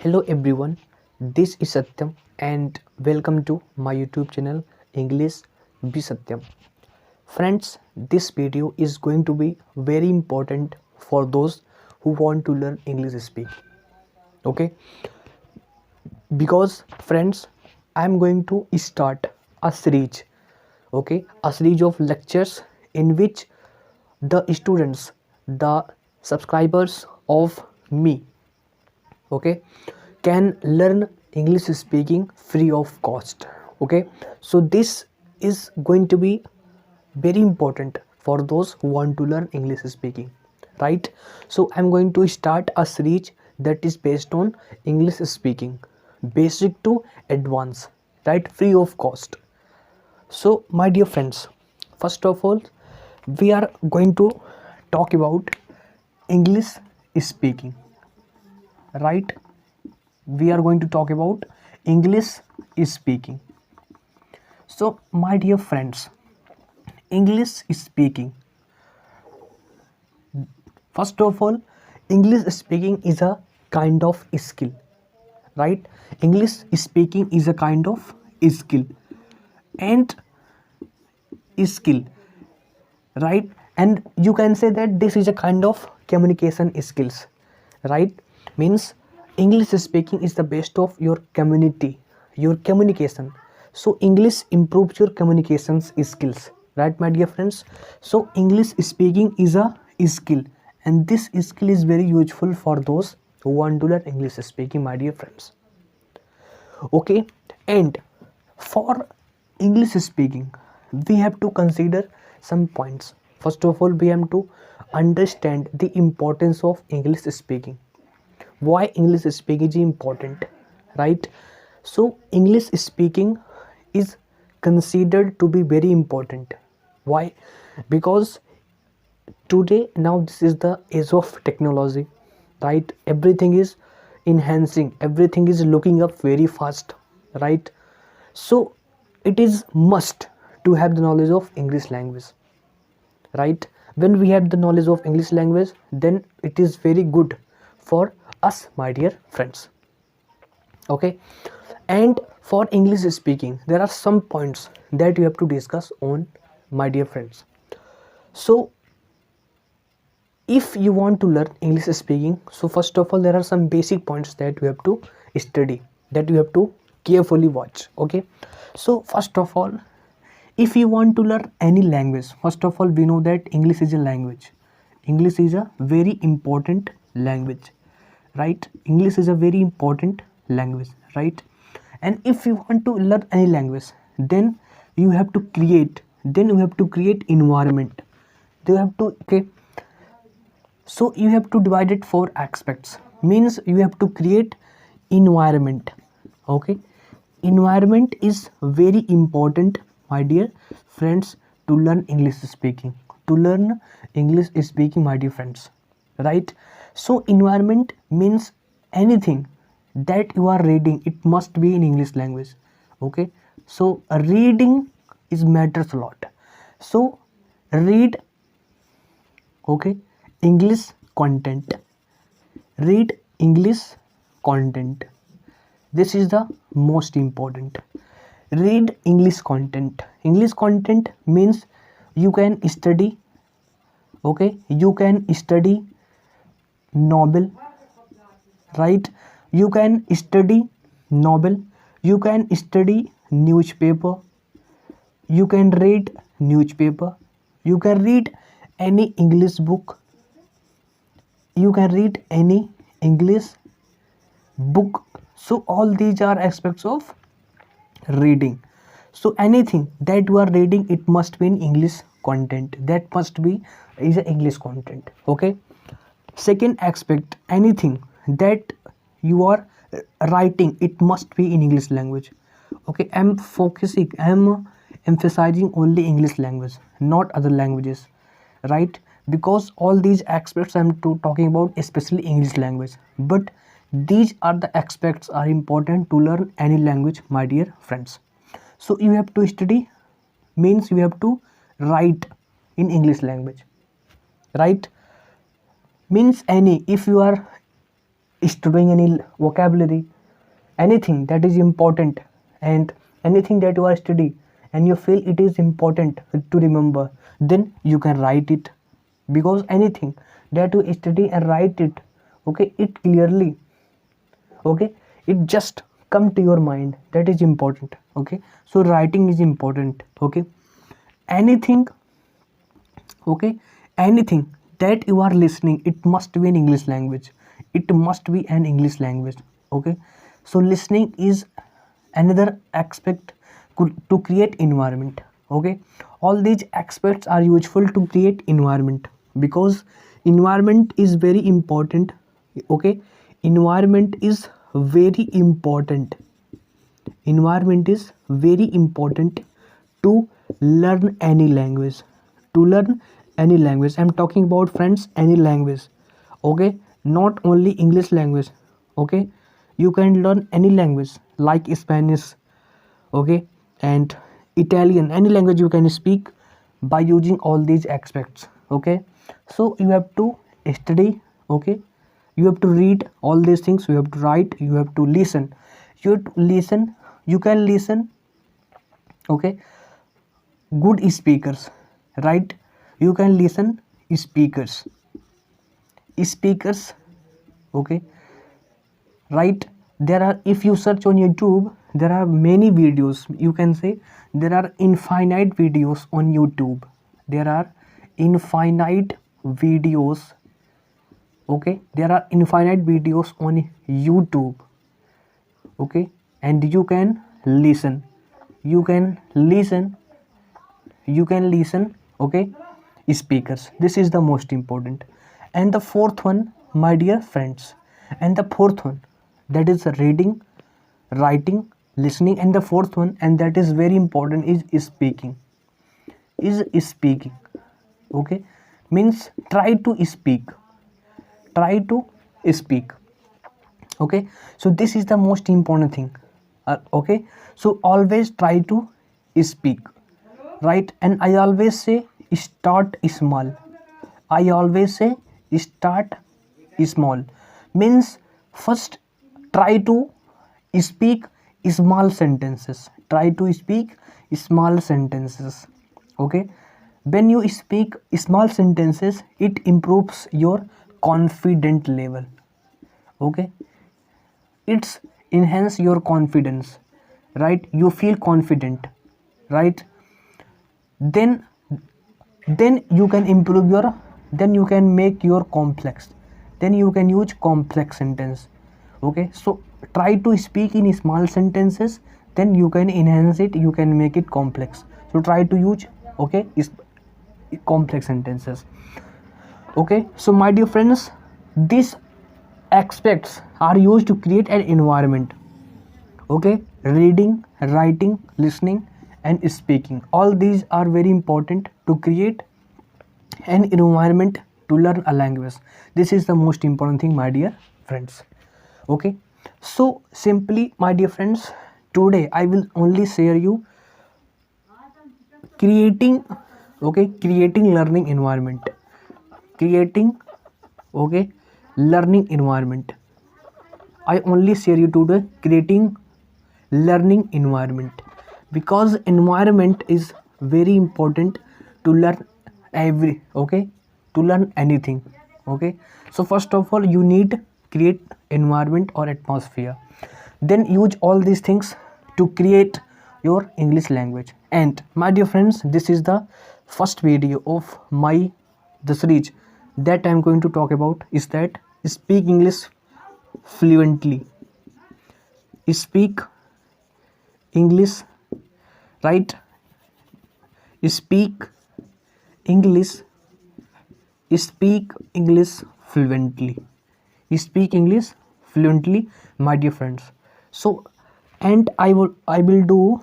Hello everyone, this is Satyam and welcome to my YouTube channel English be Satyam. Friends, this video is going to be very important for those who want to learn English speaking. Okay, because friends, I am going to start a series. Okay, a series of lectures in which the students, the subscribers of me, okay, can learn English speaking free of cost. Okay, so this is going to be very important for those who want to learn English speaking, right? So I'm going to start a series that is based on English speaking, basic to advanced, right, free of cost. So my dear friends, first of all, we are going to talk about English speaking, right? We are going to talk about English speaking. So my dear friends, English speaking, first of all, English speaking is a kind of skill, right? English speaking is a kind of skill and skill, right? And you can say that this is a kind of communication skills, right? Means English speaking is the best of your community, your communication. So English improves your communications skills, right, my dear friends? So English speaking is a skill, and this skill is very useful for those who want to learn English speaking, my dear friends. Okay, and for English speaking, we have to consider some points. First of all, we have to understand the importance of English speaking. Why English speaking is important, right? So English speaking is considered to be very important. Why? Because today, now this is the age of technology, right? Everything is enhancing, everything is looking up very fast, right? So it is must to have the knowledge of English language, right? When we have the knowledge of English language, then it is very good for us, my dear friends. Okay, and for English speaking, there are some points that you have to discuss on, my dear friends. So if you want to learn English speaking, so first of all, there are some basic points that you have to study, that you have to carefully watch. Okay, so first of all, if you want to learn any language, first of all, we know that English is a language. English is a very important language, right? English is a very important language, right? And if you want to learn any language, then you have to create, environment. You have to, okay, so you have to divide it four aspects. Means you have to create environment. Okay, environment is very important, my dear friends, to learn English speaking. To learn English speaking, my dear friends, right? So environment means anything that you are reading, it must be in English language. Okay, so reading is matters a lot. So read, okay, English content. Read English content. This is the most important. Read English content. English content means you can study, okay, you can study novel, right? You can study novel, you can study newspaper, you can read newspaper, you can read any English book, you can read any English book. So all these are aspects of reading. So anything that you are reading, it must be in English content, that must be is a English content. Okay, second aspect, anything that you are writing, it must be in English language. Okay, I'm emphasizing only English language, not other languages, right? Because all these aspects I'm talking about especially English language, but these are the aspects are important to learn any language, my dear friends. So you have to study, means you have to write in English language, right? Means any, if you are studying any vocabulary, anything that is important, and anything that you are studying and you feel it is important to remember, then you can write it. Because anything that you study and write it, okay, it clearly, okay, it just come to your mind, that is important. Okay, so writing is important. Okay, anything, okay, anything that you are listening, it must be in English language, it must be an English language. Okay, so listening is another aspect to create environment. Okay, all these aspects are useful to create environment, because environment is very important. Okay, environment is very important, environment is very important to learn any language, to learn any language. I'm talking about, friends, any language. Okay, not only English language. Okay, you can learn any language like Spanish, okay, and Italian, any language you can speak by using all these aspects. Okay, so you have to study. Okay, you have to read all these things, you have to write, you have to listen, you have to listen, you can listen. Okay, good speakers, right? You can listen speakers, speakers. Okay, right? There are, if you search on YouTube, there are many videos, you can say there are infinite videos on YouTube, there are infinite videos. Okay, there are infinite videos on YouTube. Okay, and you can listen, you can listen, you can listen. Okay, speakers, this is the most important. And the fourth one, my dear friends, and the fourth one, that is reading, writing, listening, and the fourth one, and that is very important, is speaking, is speaking. Okay, means try to speak, try to speak. Okay, so this is the most important thing. Okay, so always try to speak, right? And I always say start small, I always say start small, means first try to speak small sentences, try to speak small sentences. Okay, when you speak small sentences, it improves your confident level. Okay, it's enhance your confidence, right? You feel confident, right? then then you can improve your, then you can make your complex, then you can use complex sentence. Okay, so try to speak in small sentences, then you can enhance it, you can make it complex. So try to use, okay, is complex sentences. Okay, so my dear friends, these aspects are used to create an environment. Okay, reading, writing, listening, and speaking, all these are very important to create an environment to learn a language. This is the most important thing, my dear friends. Okay, so simply, my dear friends, today I will only share you creating, okay, creating learning environment, creating, okay, learning environment. I only share you today creating learning environment, because environment is very important to learn every, okay, to learn anything. Okay, so first of all, you need create environment or atmosphere, then use all these things to create your English language. And my dear friends, this is the first video of my the series that I'm going to talk about, is that speak English fluently, speak English, right? Speak English, speak English fluently, speak English fluently, my dear friends. So, and I will do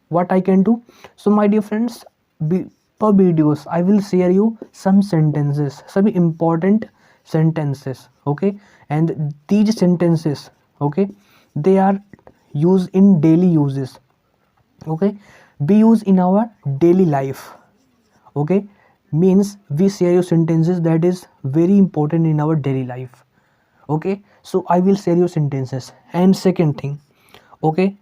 what I can do. So my dear friends, per videos I will share you some sentences, some important sentences. Okay, and these sentences, okay, they are used in daily uses. Okay, be used in our daily life. Okay, means we share your sentences that is very important in our daily life. Okay, so I will share you sentences. And second thing, okay,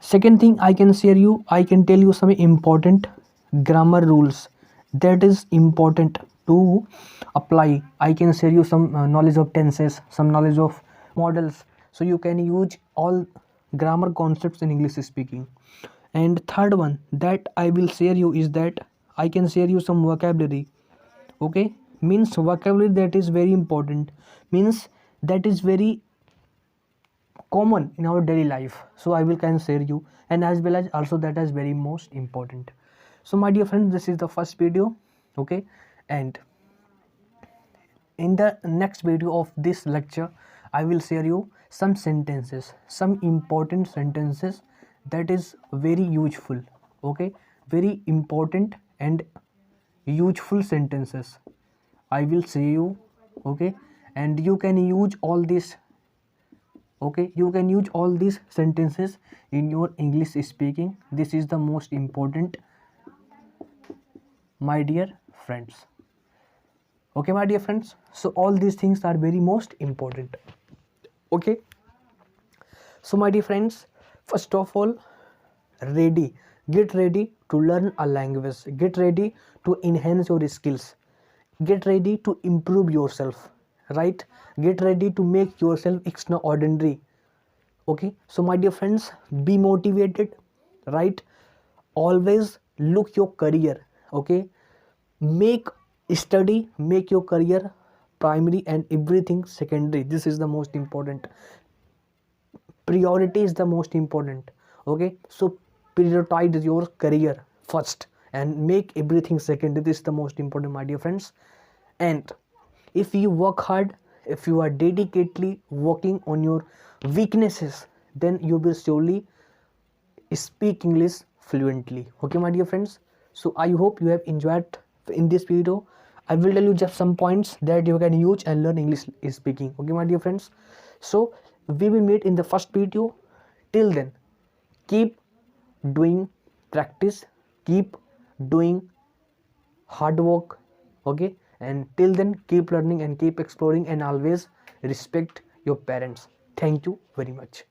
second thing I can share you, I can tell you some important grammar rules that is important to apply. I can share you some knowledge of tenses, some knowledge of models, so you can use all grammar concepts in English speaking. And third one that I will share you is that I can share you some vocabulary. Okay, means vocabulary that is very important, means that is very common in our daily life, so I will can share you, and as well as also that is very most important. So my dear friends, this is the first video. Okay, and in the next video of this lecture I will share you some sentences, some important sentences that is very useful. Okay, very important and useful sentences I will say you. Okay, and you can use all this. Okay, you can use all these sentences in your English speaking. This is the most important, my dear friends. Okay, my dear friends, so all these things are very most important. Okay, so my dear friends, first of all, ready get ready to learn a language, get ready to enhance your skills, get ready to improve yourself, right? Get ready to make yourself extraordinary. Okay, so my dear friends, be motivated, right? Always look your career. Okay, make study, make your career primary and everything secondary. This is the most important. Priority is the most important. Okay, so prioritize your career first and make everything secondary. This is the most important, my dear friends. And if you work hard, if you are dedicatedly working on your weaknesses, then you will surely speak English fluently. Okay, my dear friends, so I hope you have enjoyed in this video. I will tell you just some points that you can use and learn English speaking. Okay, my dear friends, so we will meet in the first video. Till then, keep doing practice, keep doing hard work. Okay, and till then keep learning and keep exploring, and always respect your parents. Thank you very much.